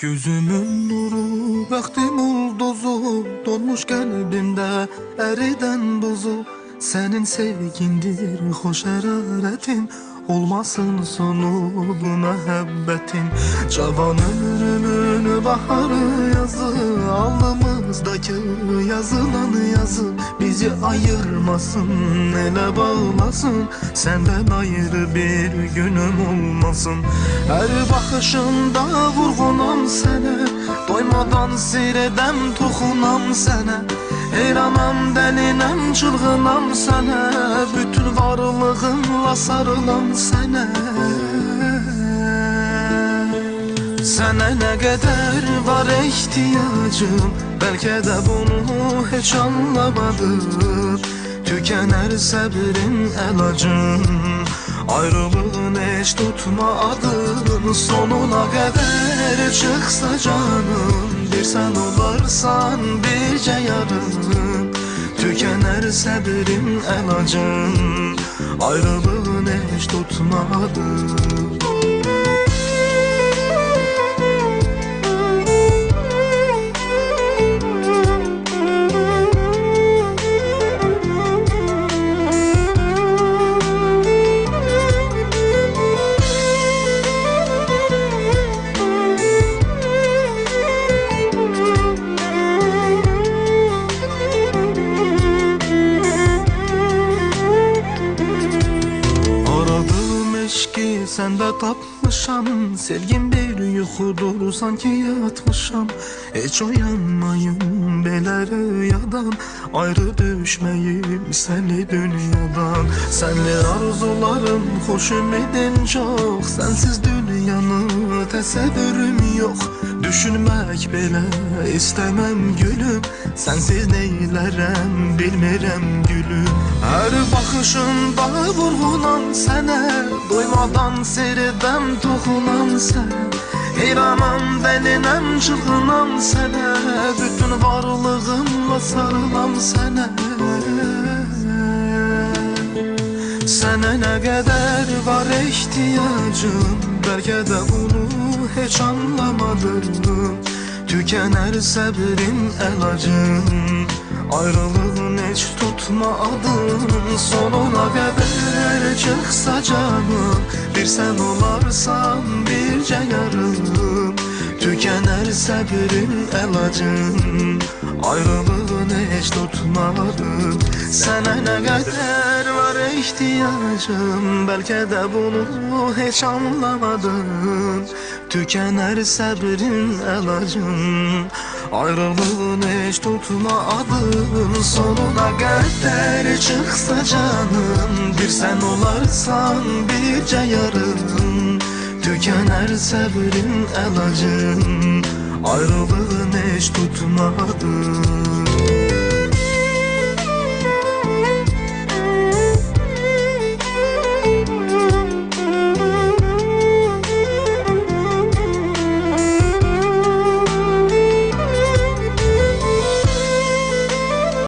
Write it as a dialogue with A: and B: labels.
A: Gözümün nuru, bəxtim ulduzu, donmuş qəlbimdə əridən buzu. Sənin sevgindir, xoş hərarətin, olmasın sonu bu məhəbbətin. Cavan ömrümün baharı yazı, alnımızdakı yazılan yazı bizi ayırmasın, elə bağlasın, səndən ayrı bir günüm olmasın. Hər baxışında vurğunam sənə, doymadan seyredəm, toxunam sənə. Heyranam, dəlinəm, çılğınam sənə, bütün varlığımla sarılam sənə. Sənə nə qədər var ehtiyacım, bəlkə də bunu heç anlamadım. Tükənər səbrin əlacım, ayrılığın heç tutmadın. Sonuna qədər çıxsa canım, bir sən olarsan bircə yarım. Tükənər səbrin əlacım, ayrılığın heç tutmadın. Səndə tapmışam, sevgim bir yuxudur, sanki yatmışam. Heç oyanmayım belə rüyadan, ayrı düşməyim səni dünyadan. Sənli arzularım, xoş ümidim çox, sənsiz dünyanı təsəvvürüm yox. Düşünmək belə istəməm gülüm, sənsiz neylərəm bilmirəm gülüm. Hər baxışında vurğunam sənə, doymadan seyredəm, toxunam sənə. Heyranam, dəlinəm, çılğınam sənə, bütün varlığımla sarılam sənə. Sənə nə qədər var ehtiyacım, bəlkə də bunu heç anlamadım. Tükənər səbrin əlacım, ayrılığın heç tutmadın. Sonuna qədər çıxsa canım, bir sən olarsan bircə yarım. Tükənər səbrin əlacım, ayrılığın heç tutmadın. Sənə nə qədər var ehtiyacım, bəlkə də bunu heç anlamadın. Tükənər səbrin əlacım, ayrılığın heç tutmadın. Sonuna qədər çıxsa canım, bir sən olarsan bircə yarım. Tükənər səbrin əlacım, ayrılığın heç tutmadın.